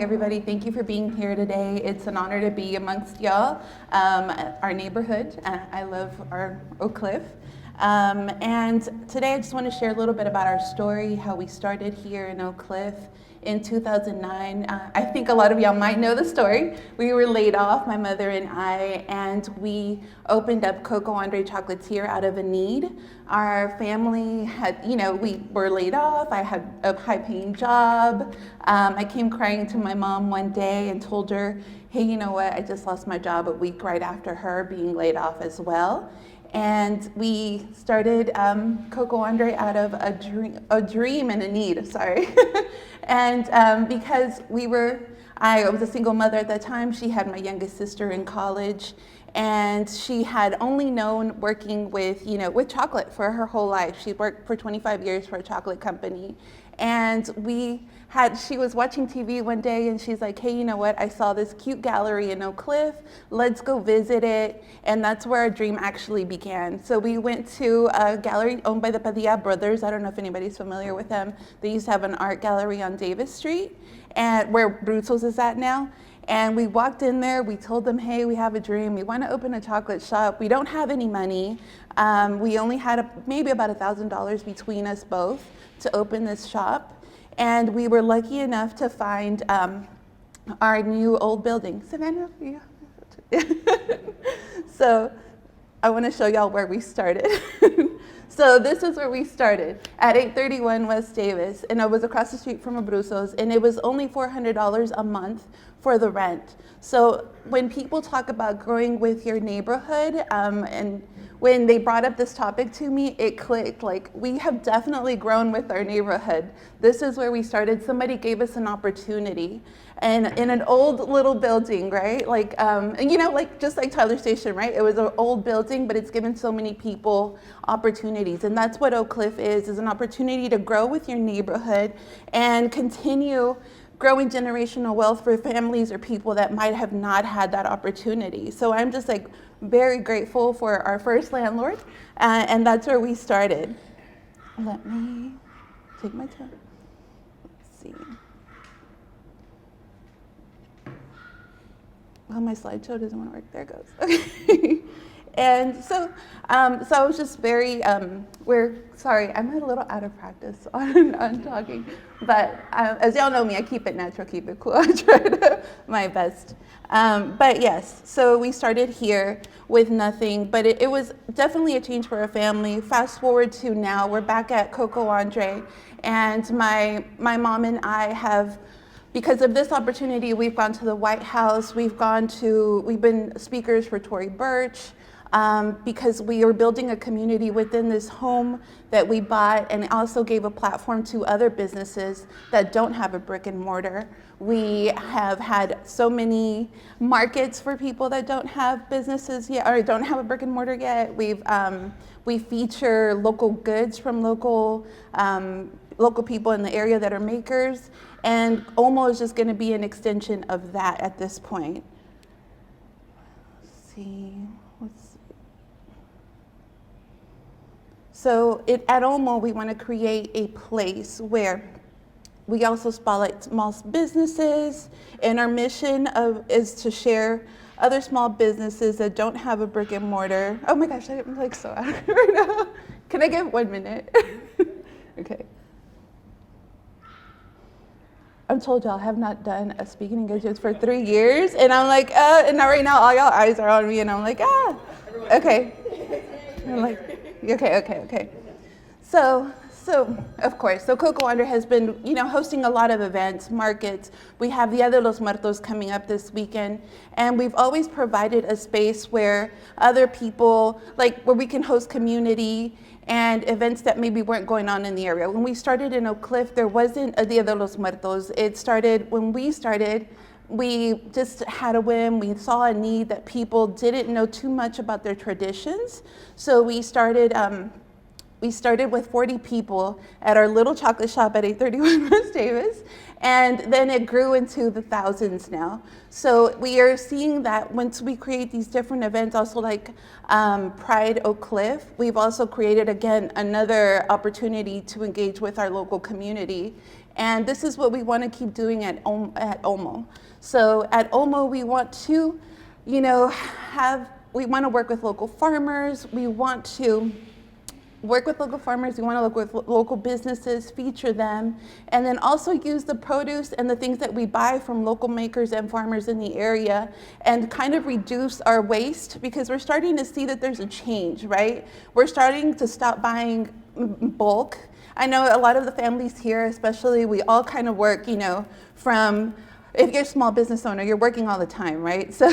everybody. Thank you for being here today. It's an honor to be amongst y'all, our neighborhood. I love our Oak Cliff. And today I just want to share a little bit about our story, how we started here in Oak Cliff in 2009. I think a lot of y'all might know the story. We were laid off, my mother and we opened up CocoAndré Chocolatier out of a need. Our family had, we were laid off. I had a high-paying job. I came crying to my mom one day and told her, hey, you know what? I just lost my job a week right after her being laid off as well. And we started CocoAndré out of a dream and a need, sorry. And because I was a single mother at that time. She had my youngest sister in college, and she had only known working with chocolate for her whole life. She worked for 25 years for a chocolate company. And she was watching TV one day and she's like, hey, you know what? I saw this cute gallery in Oak Cliff. Let's go visit it. And that's where our dream actually began. So we went to a gallery owned by the Pedraza brothers. I don't know if anybody's familiar with them. They used to have an art gallery on Davis Street, and where Bruto's is at now. And we walked in there, we told them, hey, we have a dream. We want to open a chocolate shop. We don't have any money. We only had maybe about $1,000 between us both to open this shop. And we were lucky enough to find our new old building. Savannah? Yeah. So I want to show y'all where we started. So this is where we started, at 831 West Davis, and it was across the street from Abruzzo's, and it was only $400 a month for the rent. So when people talk about growing with your neighborhood, and when they brought up this topic to me, it clicked. Like, we have definitely grown with our neighborhood. This is where we started. Somebody gave us an opportunity, and in an old little building, right? Like, just like Tyler Station, right? It was an old building, but it's given so many people opportunities. And that's what Oak Cliff is an opportunity to grow with your neighborhood and continue growing generational wealth for families or people that might have not had that opportunity. So I'm just very grateful for our first landlord, and that's where we started. Let me take my time. Let's see. Oh, my slideshow doesn't want to work. There it goes. Okay. And so I was just very, sorry, I'm a little out of practice on talking, but as y'all know me, I keep it natural, keep it cool. I try my best. But yes, so we started here with nothing, but it was definitely a change for our family. Fast forward to now, we're back at CocoAndré, and my mom and I have, because of this opportunity, we've gone to the White House, we've been speakers for Tory Burch, because we are building a community within this home that we bought, and also gave a platform to other businesses that don't have a brick and mortar. We have had so many markets for people that don't have businesses yet, or don't have a brick and mortar yet. We feature local goods from local people in the area that are makers, and Olmo is just going to be an extension of that at this point. Let's see. So at Olmo, we want to create a place where we also spotlight small businesses, and our mission is to share other small businesses that don't have a brick and mortar. Oh my gosh, I'm so out of it right now. Can I get 1 minute? Okay. I'm told y'all I have not done a speaking engagement for 3 years, and I'm like, and now right now all y'all eyes are on me, and I'm like, okay. I'm like, okay. So of course, CocoAndré has been, hosting a lot of events, markets. We have Dia de los Muertos coming up this weekend, and we've always provided a space where other people, where we can host community and events that maybe weren't going on in the area. When we started in Oak Cliff, there wasn't a Dia de los Muertos. When we started, we just had a whim. We saw a need that people didn't know too much about their traditions. So we started with 40 people at our little chocolate shop at 831 West Davis, and then it grew into the thousands now. So we are seeing that once we create these different events, also like Pride Oak Cliff, we've also created, again, another opportunity to engage with our local community. And this is what we want to keep doing at Olmo. So at Olmo, we want to, we want to work with local farmers. We want to work with local farmers, we want to work with local businesses, feature them, and then also use the produce and the things that we buy from local makers and farmers in the area and kind of reduce our waste, because we're starting to see that there's a change, right? We're starting to stop buying bulk. I know a lot of the families here, especially, we all kind of work, from, if you're a small business owner, you're working all the time, right? So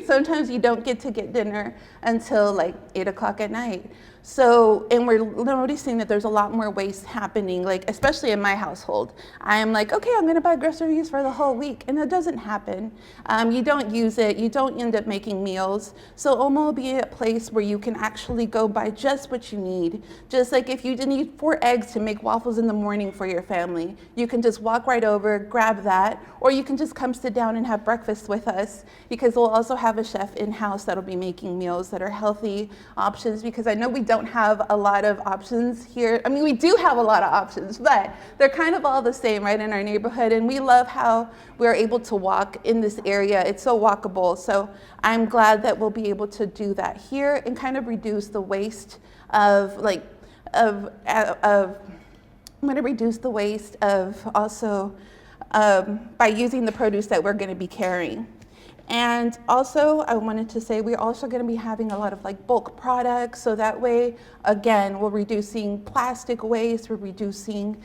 sometimes you don't get to get dinner until like 8 o'clock at night. So, and we're noticing that there's a lot more waste happening, like especially in my household. I am like, okay, I'm gonna buy groceries for the whole week, and that doesn't happen. You don't use it, you don't end up making meals. So Olmo will be a place where you can actually go buy just what you need. Just like if you need 4 eggs to make waffles in the morning for your family, you can just walk right over, grab that, or you can just come sit down and have breakfast with us, because we'll also have a chef in-house that'll be making meals that are healthy options, because I know we don't have a lot of options here. I mean, we do have a lot of options, but they're kind of all the same right in our neighborhood, and we love how we're able to walk in this area. It's so walkable, so I'm glad that we'll be able to do that here and kind of reduce the waste of I'm going to reduce the waste of also by using the produce that we're going to be carrying. And also, I wanted to say we're also going to be having a lot of like bulk products, so that way, again, we're reducing plastic waste, we're reducing,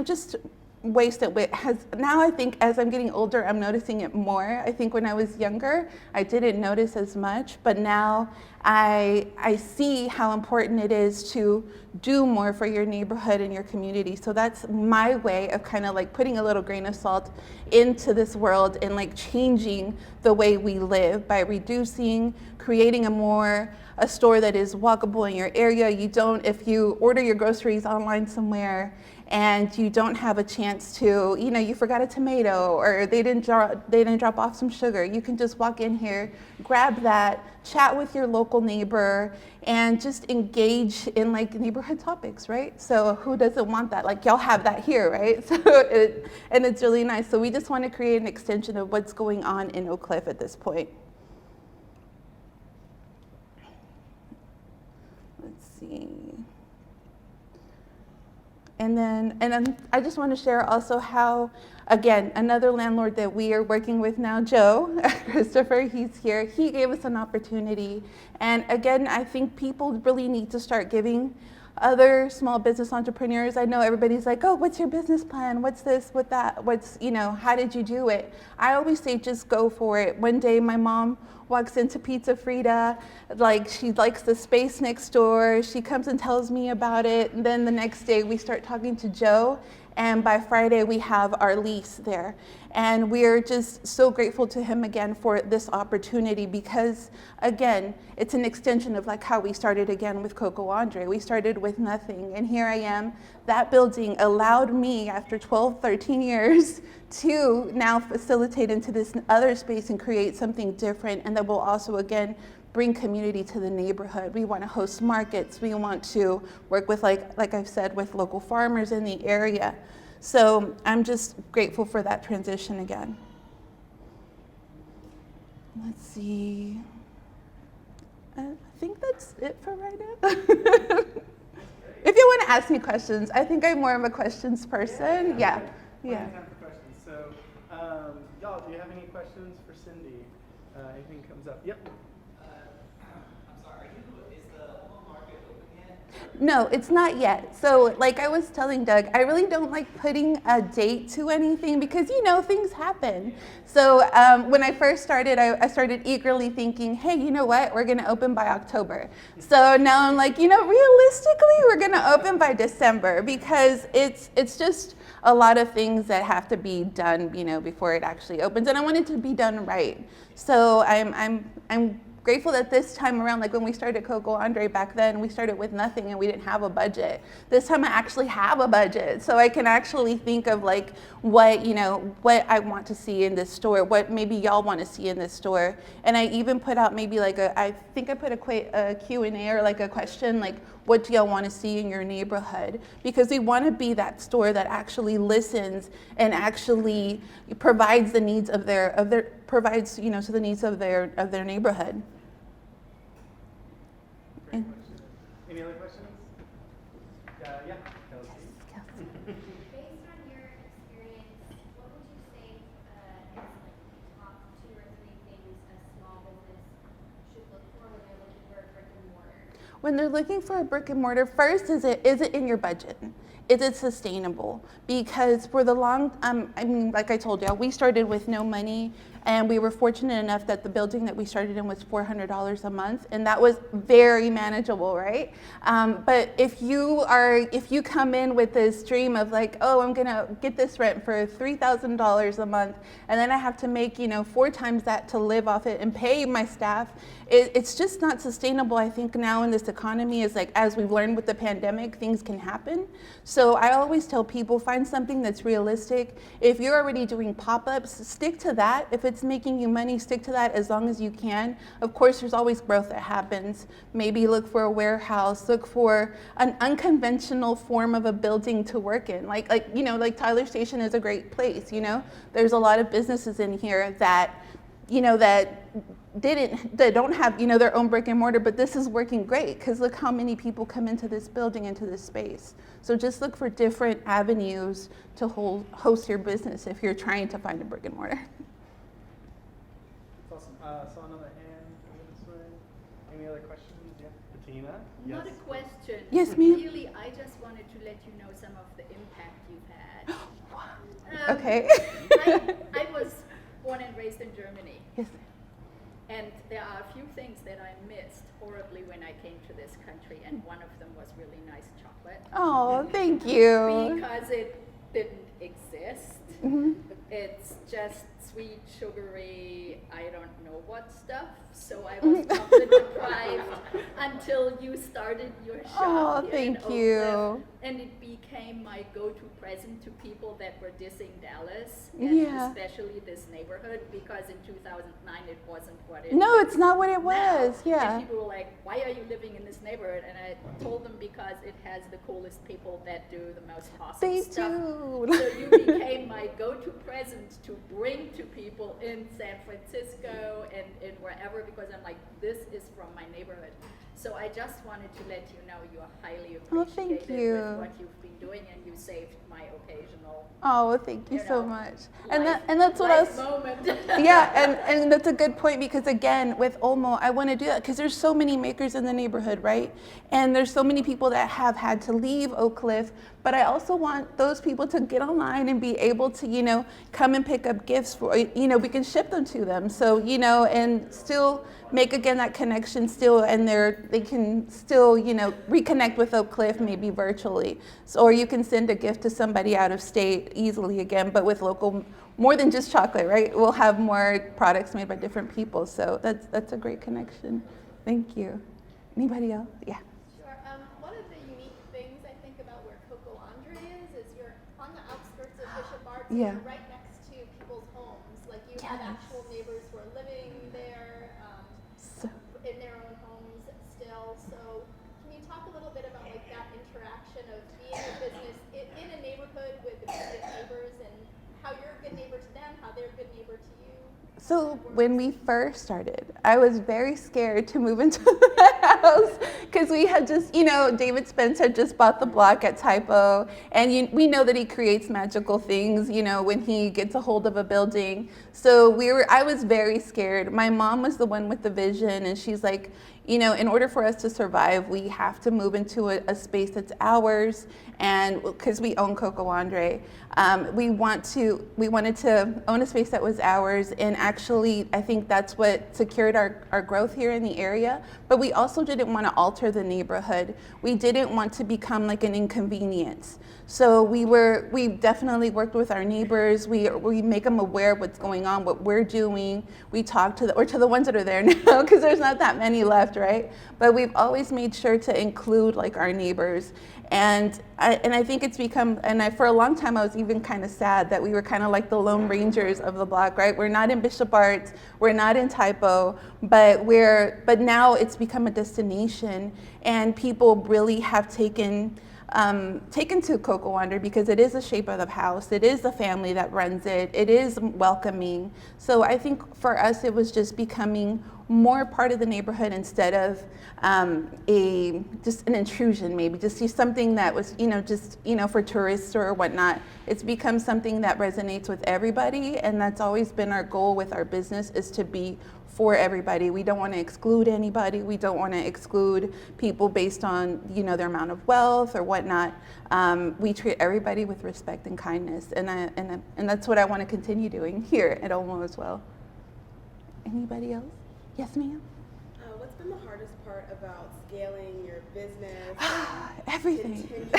just waste that has, now I think as I'm getting older, I'm noticing it more. I think when I was younger, I didn't notice as much, but now I see how important it is to do more for your neighborhood and your community. So that's my way of kind of like putting a little grain of salt into this world and like changing the way we live by reducing, creating a store that is walkable in your area. If you order your groceries online somewhere and you don't have a chance to, you forgot a tomato or they didn't drop off some sugar, you can just walk in here, grab that, chat with your local neighbor, and just engage in like neighborhood topics, right? So who doesn't want that? Like y'all have that here, right? So and it's really nice. So we just want to create an extension of what's going on in Oak Cliff at this point. Let's see. And then I just want to share also how, again, another landlord that we are working with now, Joe, Christopher, he's here. He gave us an opportunity. And again, I think people really need to start giving other small business entrepreneurs. I know everybody's like, oh, what's your business plan? What's this, what that, how did you do it? I always say, just go for it. One day my mom walks into Pizza Frida, like she likes the space next door. She comes and tells me about it. And then the next day we start talking to Joe, and by Friday we have our lease there. And we're just so grateful to him again for this opportunity, because again, it's an extension of like how we started again with CocoAndré. We started with nothing, and here I am. That building allowed me, after 12, 13 years, to now facilitate into this other space and create something different, and that will also again bring community to the neighborhood. We want to host markets. We want to work with, like I've said, with local farmers in the area. So I'm just grateful for that transition again. Let's see. I think that's it for right now. If you want to ask me questions, I think I'm more of a questions person. Yeah. Time for questions. So, y'all, do you have any questions for Cindy? Anything comes up? Yep. I'm sorry, is the Olmo Market open yet? No, it's not yet. So like I was telling Doug, I really don't like putting a date to anything, because things happen. So when I first started, I started eagerly thinking, hey, you know what? We're gonna open by October. So now I'm like, realistically, we're gonna open by December, because it's just a lot of things that have to be done, before it actually opens. And I want it to be done right. So I'm grateful that this time around, like when we started CocoAndré back then, we started with nothing and we didn't have a budget. This time I actually have a budget, so I can actually think of like what, you know, what I want to see in this store, what maybe y'all want to see in this store. And I even put out maybe like I think I put a Q&A or like a question like, what do y'all want to see in your neighborhood? Because we want to be that store that actually listens and actually provides the needs of provides, you know, to the needs of their neighborhood. Great question. Any other questions? Yeah, Kelsey. Based on your experience, what would you say is like top 2 or 3 things a small business should look for when they're looking for a brick and mortar? When they're looking for a brick and mortar, first, is it in your budget? Is it sustainable? Because for the long, I mean, like I told you, we started with no money, and we were fortunate enough that the building that we started in was $400 a month, and that was very manageable, right? But if you come in with this dream of like, oh, I'm gonna get this rent for $3,000 a month, and then I have to make, you know, 4 times that to live off it and pay my staff, it's just not sustainable. I think now in this economy is like, as we've learned with the pandemic, things can happen. So I always tell people, find something that's realistic. If you're already doing pop-ups, stick to that. If it's making you money, stick to that as long as you can. Of course, there's always growth that happens. Maybe look for a warehouse, look for an unconventional form of a building to work in. Like you know, like Tyler Station is a great place, you know. There's a lot of businesses in here that, you know, that don't have, you know, their own brick and mortar, but this is working great because look how many people come into this building, into this space. So just look for different avenues to host your business if you're trying to find a brick and mortar. That's awesome. Saw another hand over this way. Any other questions? Yeah, Bettina? Not Yes. a question. Yes, ma'am. Really, I just wanted to let you know some of the impact you've had. Okay. I was born and raised in Germany, Yes. and there are a few things that I missed horribly when I came to this country, and one of them was really nice chocolate. Oh, thank you. Because it didn't exist. Mhm. It's just sweet, sugary, I don't know what stuff. So I was chocolate deprived until you started your shop. Oh, here in thank Oak you. Cliff. And it became my go-to present to people that were dissing Dallas, and Yeah. especially this neighborhood, because in 2009 it wasn't what it No, is it's not what it now. was. Yeah. And people were like, why are you living in this neighborhood? And I told them because it has the coolest people that do the most awesome They stuff. do. So you became my go-to present to bring to people in San Francisco and wherever, because I'm like, this is from my neighborhood. So I just wanted to let you know you are highly Oh, thank appreciated you. with what you've been doing, and you saved my occasional Oh, well, thank you You so know, much. life- And that's what I was. moment. Yeah, and that's a good point, because again, with Olmo, I want to do that because there's so many makers in the neighborhood, right? And there's so many people that have had to leave Oak Cliff, but I also want those people to get online and be able to, you know, come and pick up gifts for, you know, we can ship them to them. So, you know, and still make again that connection still, and they can still, you know, reconnect with Oak Cliff maybe virtually. So, or you can send a gift to somebody out of state easily again, but with local, more than just chocolate, right? We'll have more products made by different people. So that's a great connection. Thank you. Anybody else? Yeah. Sure. One of the unique things I think about where CocoAndré is you're on the outskirts of Bishop Arts, and Yeah. you're right next to people's homes. Like you have Yes. actual neighbors who are living there So, in their own homes still. So can you talk a little bit about like that interaction of being a business in a neighborhood with immediate neighbors, and how you're a good neighbor to them, how they're a good neighbor to you? So when we first started, I was very scared to move into the house because we had just, you know, David Spence had just bought the block at Typo, and we know that he creates magical things, you know, when he gets a hold of a building. So I was very scared. My mom was the one with the vision, and she's like, in order for us to survive, we have to move into a space that's ours. And because we own CocoAndré, we wanted to own a space that was ours. And actually, I think that's what secured our growth here in the area. But we also didn't want to alter the neighborhood. We didn't want to become like an inconvenience. So we definitely worked with our neighbors. We make them aware of what's going on, what we're doing. We talk to the ones that are there now, because there's not that many left, right? But we've always made sure to include like our neighbors. And I think it's become, for a long time I was even kind of sad that we were kind of like the Lone Rangers of the block, right? We're not in Bishop Arts, we're not in Typo, but now it's become a destination, and people really have taken to CocoAndré because it is the shape of the house, it is the family that runs it, it is welcoming. So I think for us it was just becoming more part of the neighborhood instead of just an intrusion, maybe just see something that was for tourists or whatnot. It's become something that resonates with everybody, and that's always been our goal with our business, is to be for everybody. We don't want to exclude anybody. We don't want to exclude people based on their amount of wealth or whatnot. We treat everybody with respect and kindness, and that's what I want to continue doing here at Olmo as well. Anybody else? Yes, ma'am. What's been the hardest part about scaling your business? Everything. You've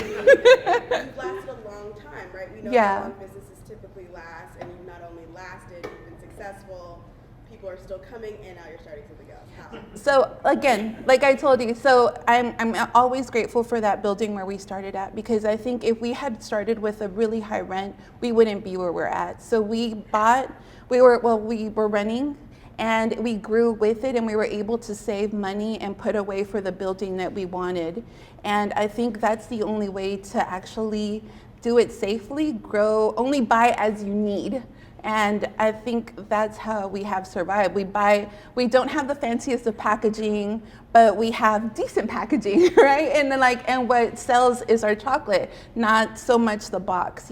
lasted a long time, right? We know Yeah. how long businesses typically last, and you've not only lasted, you've been successful. People are still coming, and now you're starting something else. How? So again, like I told you, so I'm always grateful for that building where we started at, because I think if we had started with a really high rent, we wouldn't be where we're at. So we were renting, and we grew with it, and we were able to save money and put away for the building that we wanted. And I think that's the only way to actually do it safely. Grow, only buy as you need. And I think that's how we have survived. We don't have the fanciest of packaging, but we have decent packaging, right? And what sells is our chocolate, not so much the box,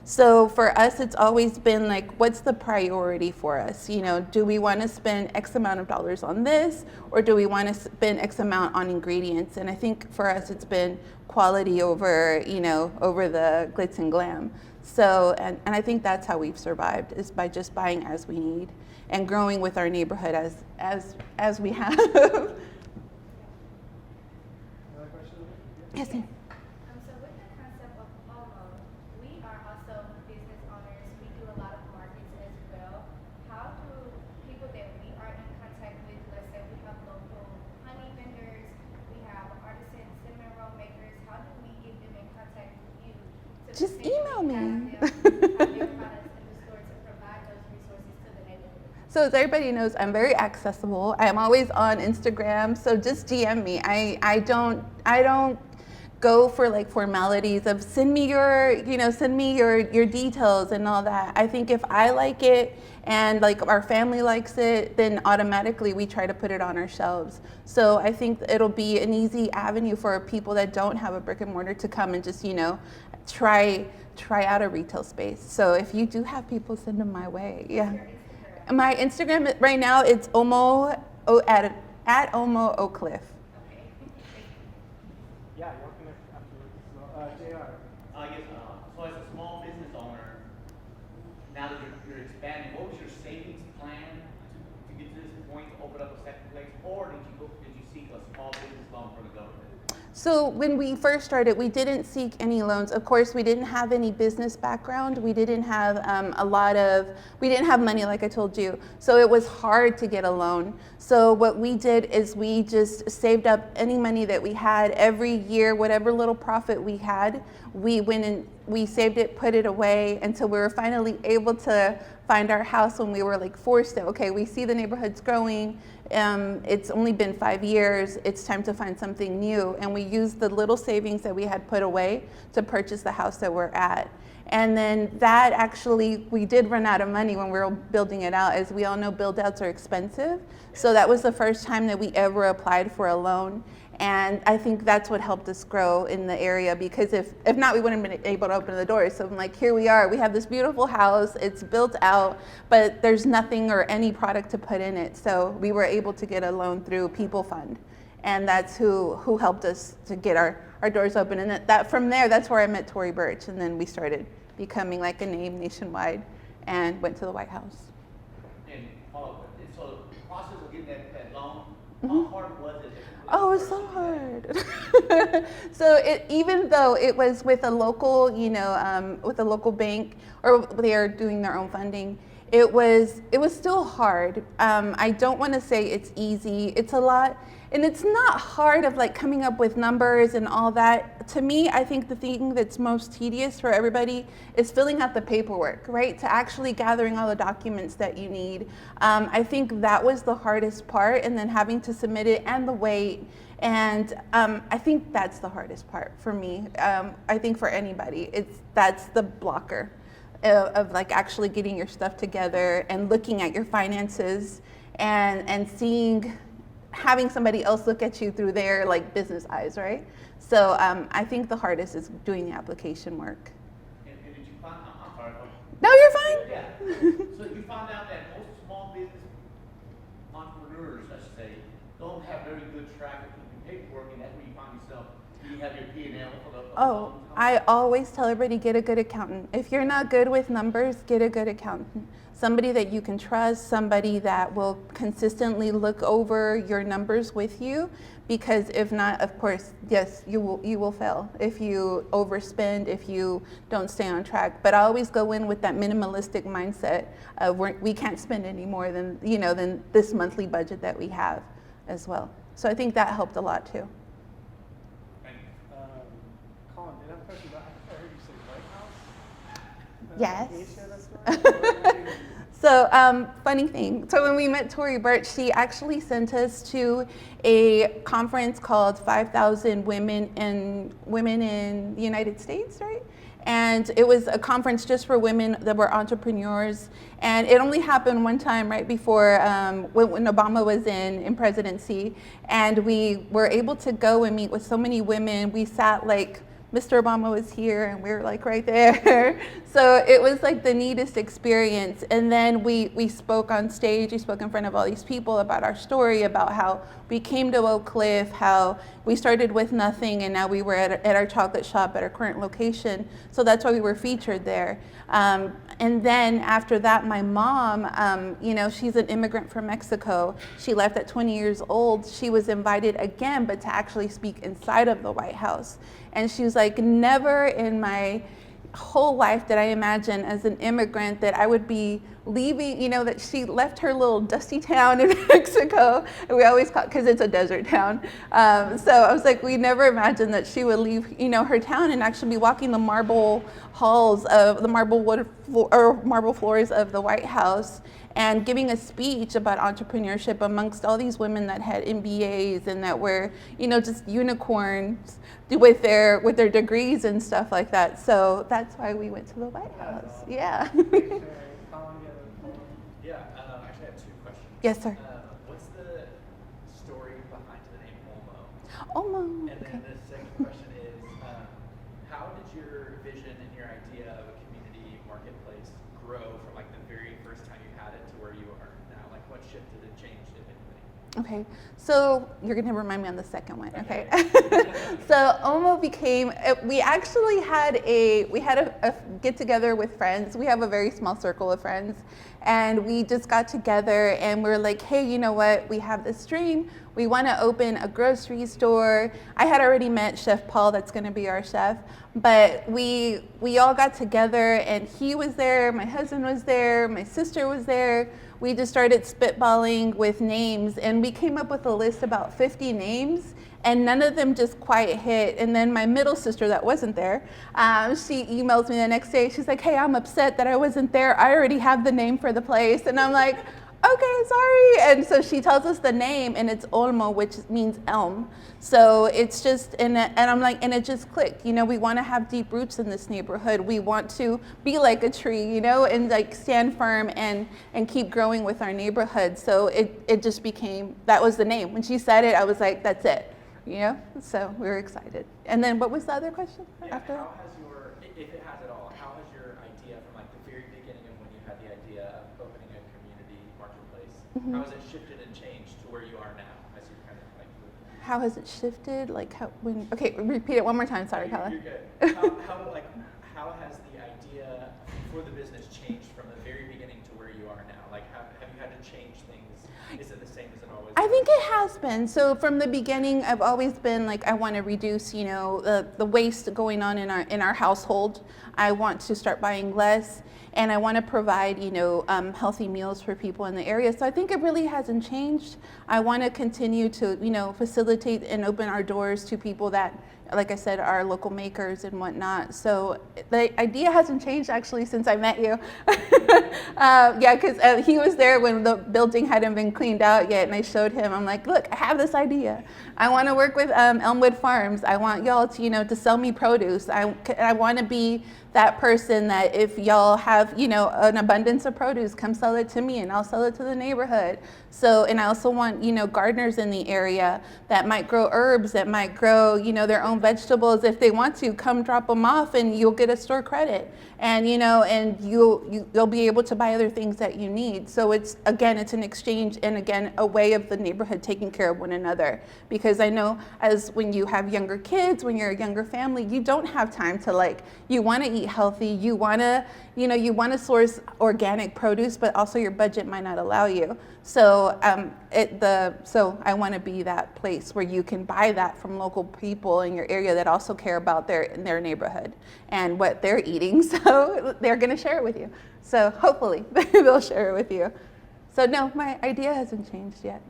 So for us, it's always been like, what's the priority for us? Do we want to spend X amount of dollars on this, or do we want to spend X amount on ingredients? And I think for us, it's been quality over the glitz and glam. So, and I think that's how we've survived, is by just buying as we need and growing with our neighborhood as we have. Another question? Yes, ma'am. So with the concept of Olmo, we are also business owners. We do a lot of markets as well. How do people that we are in contact with, let's say we have local honey vendors, we have artisan cinnamon roll makers, how do we get them in contact with you? To Just email me. have their products in the store to provide those resources to the neighborhood? So as everybody knows, I'm very accessible. I'm always on Instagram, so just DM me. I don't go for like formalities of send me your details and all that. I think if I like it and like our family likes it, then automatically we try to put it on our shelves. So I think it'll be an easy avenue for people that don't have a brick and mortar to come and just try out a retail space. So if you do have people, send them my way. Yeah. My Instagram right now, it's Olmo at Olmo Oak Cliff. Yeah, you're welcome afterwards. JR. Yes, so as a small business owner, now that you're expanding, what was your savings plan to get to this point, to open up a second place, or did you seek a small business loan from the government? So when we first started, we didn't seek any loans. Of course, we didn't have any business background. We didn't have we didn't have money, like I told you. So it was hard to get a loan. So what we did is we just saved up any money that we had every year, whatever little profit we had, we went and we saved it, put it away until we were finally able to find our house when we were like forced to, okay, we see the neighborhood's growing. It's only been 5 years. It's time to find something new. And we used the little savings that we had put away to purchase the house that we're at. And then that actually, we did run out of money when we were building it out. As we all know, build outs are expensive. So that was the first time that we ever applied for a loan. And I think that's what helped us grow in the area, because if not, we wouldn't have been able to open the doors. So I'm like, here we are. We have this beautiful house. It's built out, but there's nothing or any product to put in it. So we were able to get a loan through People Fund. And that's who helped us to get our doors open. And that from there, that's where I met Tory Burch. And then we started becoming like a name nationwide and went to the White House. And so the process of getting that loan, how hard was it? Oh, it was so hard. So even though it was with a local, with a local bank, or they are doing their own funding, it was still hard. I don't want to say it's easy. It's a lot. And it's not hard of like coming up with numbers and all that. To me, I think the thing that's most tedious for everybody is filling out the paperwork, right? To actually gathering all the documents that you need. I think that was the hardest part, and then having to submit it and the wait. And I think that's the hardest part for me. I think for anybody, that's the blocker of like actually getting your stuff together and looking at your finances and seeing, having somebody else look at you through their like business eyes, right? So I think the hardest is doing the application work. And did you find, I'm sorry. No, you're fine. Yeah. So you found out that most small business entrepreneurs, I should say, don't have very good track of keeping paperwork, and that's where you find yourself. You have your P&L for the Oh, I always tell everybody, get a good accountant. If you're not good with numbers, get a good accountant. Somebody that you can trust, somebody that will consistently look over your numbers with you, because if not, of course, yes, you will fail if you overspend, if you don't stay on track. But I always go in with that minimalistic mindset of we can't spend any more than this monthly budget that we have as well. So I think that helped a lot too. Colin, did I have a question about, I heard you say White House? Yes. Can you share that story? So funny thing. So when we met Tory Burch, she actually sent us to a conference called 5,000 Women in the United States, right? And it was a conference just for women that were entrepreneurs. And it only happened one time right before when Obama was in presidency. And we were able to go and meet with so many women. We sat like, Mr. Obama was here and we were like right there. So it was like the neatest experience. And then we spoke on stage, we spoke in front of all these people about our story, about how we came to Oak Cliff, how we started with nothing and now we were at our chocolate shop at our current location. So that's why we were featured there. And then after that, my mom, she's an immigrant from Mexico. She left at 20 years old. She was invited again, but to actually speak inside of the White House. And she was like, never in my whole life did I imagine as an immigrant that I would be leaving, that she left her little dusty town in Mexico. And we always call it, because it's a desert town. So I was like, we never imagined that she would leave, her town and actually be walking the marble halls of the marble floors of the White House and giving a speech about entrepreneurship amongst all these women that had MBAs and that were, just unicorns with their degrees and stuff like that. So that's why we went to the White House. Yeah. Yeah, actually I have two questions. Yes, sir. What's the story behind the name Olmo? Olmo. And then the second question is, how did your vision and your idea of a community marketplace grow from like the very first time you had it to where you are now? Like what shifted and changed, if anything? Okay, so you're gonna remind me on the second one, okay? So Olmo became, we actually had a get together with friends. We have a very small circle of friends, and we just got together and we're like, hey, you know what? We have this dream. We want to open a grocery store. I had already met Chef Paul, that's gonna be our chef, but we all got together and he was there, my husband was there, my sister was there. We just started spitballing with names and we came up with a list about 50 names and none of them just quite hit. And then my middle sister that wasn't there, she emails me the next day. She's like, hey, I'm upset that I wasn't there. I already have the name for the place. And I'm like, okay, sorry. And so she tells us the name and it's Olmo, which means elm. So it's just, and I'm like, and it just clicked. We want to have deep roots in this neighborhood. We want to be like a tree, and like stand firm and keep growing with our neighborhood. So it just became, that was the name. When she said it, I was like, that's it. you know, so we were excited. And then what was the other question Yeah, after? how has your, if it has at all, how has your idea from like the very beginning of when you had the idea of opening a community marketplace, Mm-hmm. how has it shifted and changed to where you are now as you kind of like moved? How has it shifted? Like how, when, okay, repeat it one more time, sorry, Kala. You're good. How has the idea for the business changed from the very beginning to where you are now? Like, have you had to change things? Is it the same as it always I was? think it has been. So from the beginning, I've always been like, I want to reduce, you know, the waste going on in our household. I want to start buying less, and I want to provide, you know, healthy meals for people in the area. So I think it really hasn't changed. I want to continue to, you know, facilitate and open our doors to people that, like I said, are local makers and whatnot. So the idea hasn't changed actually since I met you. Yeah, because he was there when the building hadn't been cleaned out yet, and I showed him. I'm like, look, I have this idea. I want to work with Elmwood Farms. I want y'all to, you know, to sell me produce. I want to be that person that if y'all have, you know, an abundance of produce, come sell it to me and I'll sell it to the neighborhood. So, and I also want, you know, gardeners in the area that might grow herbs, that might grow, you know, their own vegetables. If they want to, come drop them off and you'll get a store credit. And, you know, and you'll be able to buy other things that you need. So it's, again, it's an exchange and again, a way of the neighborhood taking care of one another. Because I know as when you have younger kids, when you're a younger family, you don't have time to like, you want to eat healthy, you want to, you know, you want to source organic produce, but also your budget might not allow you. So so I want to be that place where you can buy that from local people in your area that also care about their neighborhood and what they're eating. So they're going to share it with you. So hopefully they'll share it with you. So no, my idea hasn't changed yet.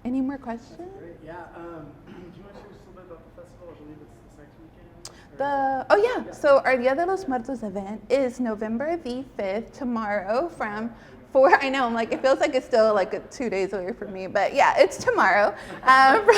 Any more questions? Great. Yeah. Do you want to share just a little bit about the festival? I believe it's this next weekend. Oh yeah, so our Dia de los Muertos event is November the 5th, tomorrow from 4, I know, I'm like, it feels like it's still like 2 days away from me, but yeah, it's tomorrow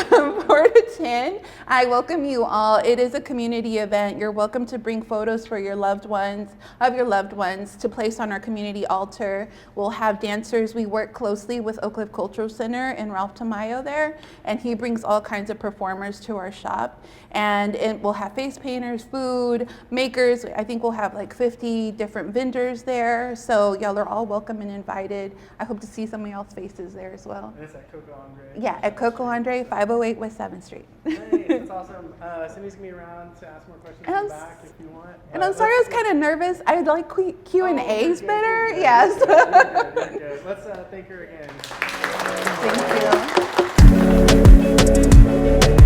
from 4 to 10. I welcome you all. It is a community event. You're welcome to bring photos for your loved ones, to place on our community altar. We'll have dancers. We work closely with Oak Cliff Cultural Center and Ralph Tamayo there, and he brings all kinds of performers to our shop. And we'll have face painters, food, makers. I think we'll have like 50 different vendors there. So y'all are all welcome and invited. I hope to see some of y'all's faces there as well. And it's at CocoAndré. Yeah, at CocoAndré, 508 West 7th Street. Nice, that's awesome. Cindy's gonna be around to ask more questions And in I'm the back if you want. And I'm sorry I was kind of nervous. I like Q&As better. You're Yes. good. You're good. Let's thank her again. Thank you.